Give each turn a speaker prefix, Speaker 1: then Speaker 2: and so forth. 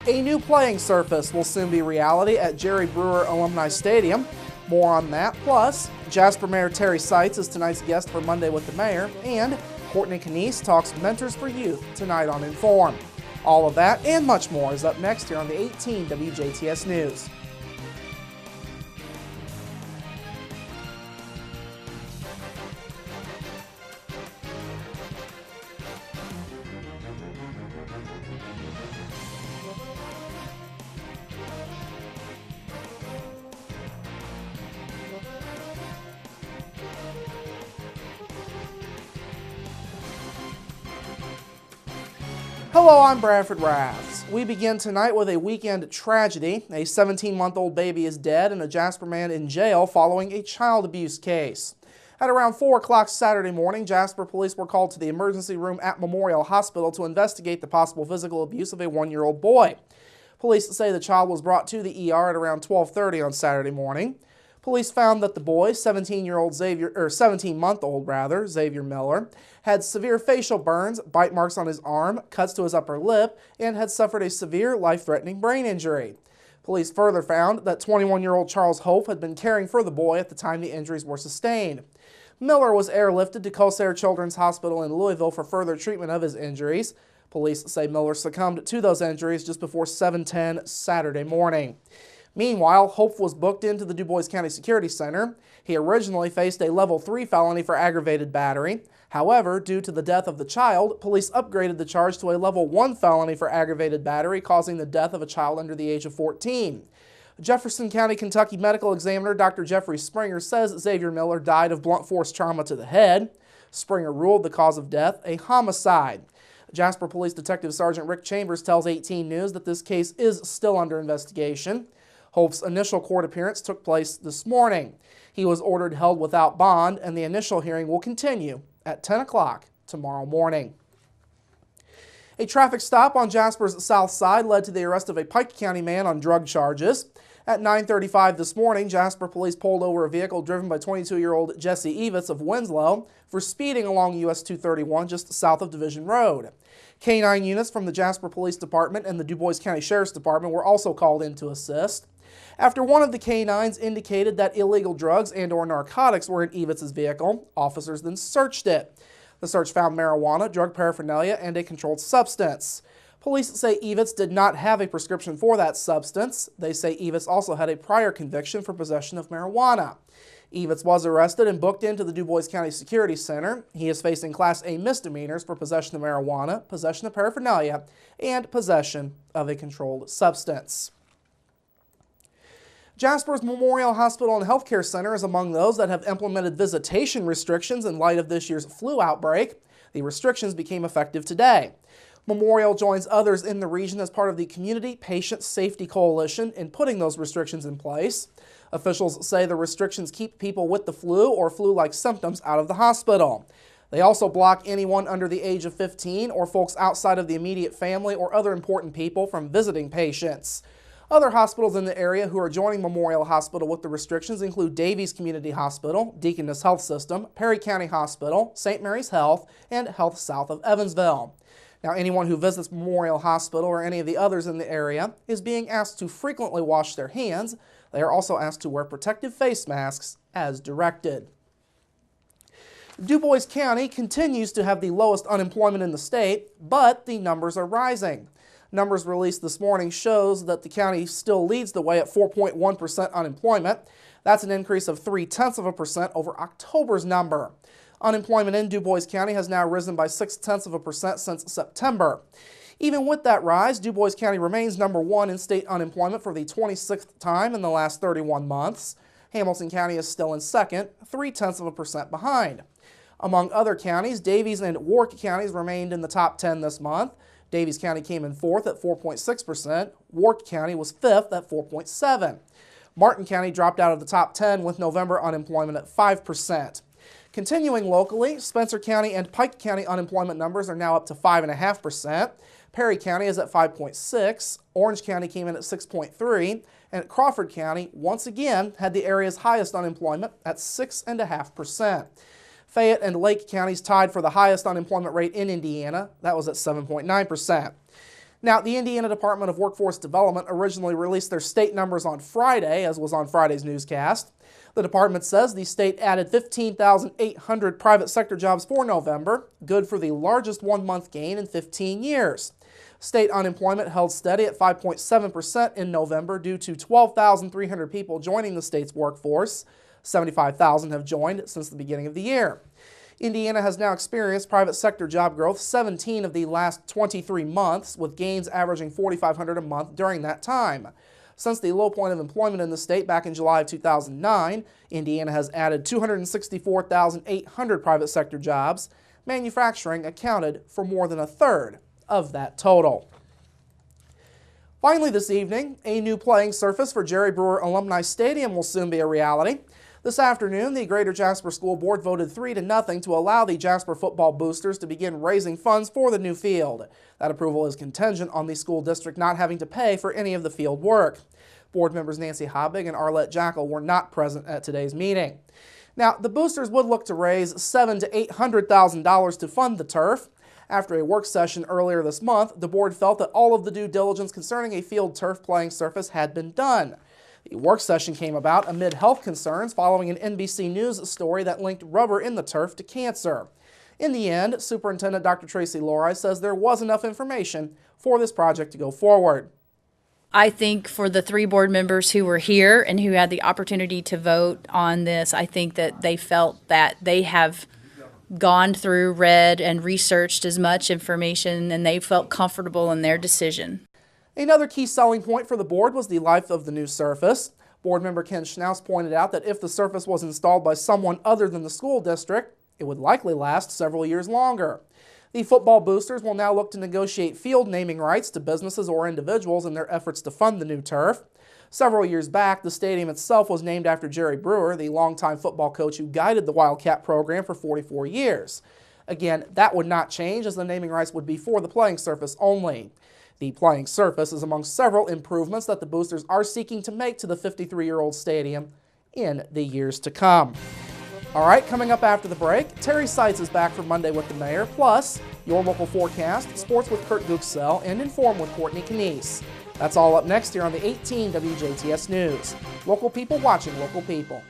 Speaker 1: A new playing surface will soon be reality at Jerry Brewer Alumni Stadium. More on that. Plus, Jasper Mayor Terry Seitz is tonight's guest for Monday with the Mayor, and Courtney Canese talks Mentors for Youth tonight on Inform. All of that and much more is up next here on the 18 WJTS News. Hello, I'm Bradford Raths. We begin tonight with a weekend tragedy. A 17-month-old baby is dead and a Jasper man in jail following a child abuse case. At around 4 o'clock Saturday morning, Jasper police were called to the emergency room at Memorial Hospital to investigate the possible physical abuse of a 1-year-old boy. Police say the child was brought to the ER at around 12:30 on Saturday morning. Police found that the boy, 17-month-old Xavier Miller, had severe facial burns, bite marks on his arm, cuts to his upper lip, and had suffered a severe life-threatening brain injury. Police further found that 21-year-old Charles Hope had been caring for the boy at the time the injuries were sustained. Miller was airlifted to Corsair Children's Hospital in Louisville for further treatment of his injuries. Police say Miller succumbed to those injuries just before 7:10 Saturday morning. Meanwhile, Hope was booked into the Du Bois County Security Center. He originally faced a level 3 felony for aggravated battery. However, due to the death of the child, police upgraded the charge to a level 1 felony for aggravated battery, causing the death of a child under the age of 14. Jefferson County, Kentucky medical examiner Dr. Jeffrey Springer says Xavier Miller died of blunt force trauma to the head. Springer ruled the cause of death a homicide. Jasper Police Detective Sergeant Rick Chambers tells 18 News that this case is still under investigation. Hope's initial court appearance took place this morning. He was ordered held without bond, and the initial hearing will continue at 10 o'clock tomorrow morning. A traffic stop on Jasper's south side led to the arrest of a Pike County man on drug charges. At 9:35 this morning, Jasper police pulled over a vehicle driven by 22-year-old Jesse Evitz of Winslow for speeding along US 231 just south of Division Road. K-9 units from the Jasper Police Department and the Du Bois County Sheriff's Department were also called in to assist. After one of the K-9s indicated that illegal drugs and/or narcotics were in Evitz's vehicle, officers then searched it. The search found marijuana, drug paraphernalia, and a controlled substance. Police say Evitz did not have a prescription for that substance. They say Evitz also had a prior conviction for possession of marijuana. Evitz was arrested and booked into the Du Bois County Security Center. He is facing Class A misdemeanors for possession of marijuana, possession of paraphernalia, and possession of a controlled substance. Jasper's Memorial Hospital and Healthcare Center is among those that have implemented visitation restrictions in light of this year's flu outbreak. The restrictions became effective today. Memorial joins others in the region as part of the Community Patient Safety Coalition in putting those restrictions in place. Officials say the restrictions keep people with the flu or flu-like symptoms out of the hospital. They also block anyone under the age of 15 or folks outside of the immediate family or other important people from visiting patients. Other hospitals in the area who are joining Memorial Hospital with the restrictions include Davies Community Hospital, Deaconess Health System, Perry County Hospital, St. Mary's Health, and Health South of Evansville. Now, anyone who visits Memorial Hospital or any of the others in the area is being asked to frequently wash their hands. They are also asked to wear protective face masks as directed. Du Bois County continues to have the lowest unemployment in the state, but the numbers are rising. Numbers released this morning shows that the county still leads the way at 4.1% unemployment. That's an increase of 0.3% over October's number. Unemployment in Du Bois County has now risen by 0.6% since September. Even with that rise, Du Bois County remains number 1 in state unemployment for the 26th time in the last 31 months. Hamilton County is still in second, 0.3% behind. Among other counties, Davies and Warwick counties remained in the top 10 this month. Davies County came in 4th at 4.6%. Warwick County was 5th at 4.7%. Martin County dropped out of the top 10 with November unemployment at 5%. Continuing locally, Spencer County and Pike County unemployment numbers are now up to 5.5%. Perry County is at 5.6%. Orange County came in at 6.3%. And Crawford County, once again, had the area's highest unemployment at 6.5%. Fayette and Lake counties tied for the highest unemployment rate in Indiana. That was at 7.9%. Now, the Indiana Department of Workforce Development originally released their state numbers on Friday, as was on Friday's newscast. The department says the state added 15,800 private sector jobs for November, good for the largest one-month gain in 15 years. State unemployment held steady at 5.7% in November due to 12,300 people joining the state's workforce. 75,000 have joined since the beginning of the year. Indiana has now experienced private sector job growth 17 of the last 23 months, with gains averaging 4,500 a month during that time. Since the low point of employment in the state back in July of 2009, Indiana has added 264,800 private sector jobs. Manufacturing accounted for more than a third of that total. Finally this evening, a new playing surface for Jerry Brewer Alumni Stadium will soon be a reality. This afternoon, the Greater Jasper School Board voted 3-0 to allow the Jasper football boosters to begin raising funds for the new field. That approval is contingent on the school district not having to pay for any of the field work. Board members Nancy Hobbig and Arlette Jackal were not present at today's meeting. Now, the boosters would look to raise $700,000 to $800,000 to fund the turf. After a work session earlier this month, the board felt that all of the due diligence concerning a field turf playing surface had been done. The work session came about amid health concerns following an NBC News story that linked rubber in the turf to cancer. In the end, Superintendent Dr. Tracy Lori says there was enough information for this project to go forward.
Speaker 2: I think for the 3 board members who were here and who had the opportunity to vote on this, I think that they felt that they have gone through, read, and researched as much information, and they felt comfortable in their decision.
Speaker 1: Another key selling point for the board was the life of the new surface. Board member Ken Schnaus pointed out that if the surface was installed by someone other than the school district, it would likely last several years longer. The football boosters will now look to negotiate field naming rights to businesses or individuals in their efforts to fund the new turf. Several years back, the stadium itself was named after Jerry Brewer, the longtime football coach who guided the Wildcat program for 44 years. Again, that would not change, as the naming rights would be for the playing surface only. The playing surface is among several improvements that the boosters are seeking to make to the 53-year-old stadium in the years to come. All right, coming up after the break, Terry Seitz is back for Monday with the Mayor, plus your local forecast, sports with Kurt Guxell, and Inform with Courtney Canese. That's all up next here on the 18 WJTS News. Local people watching local people.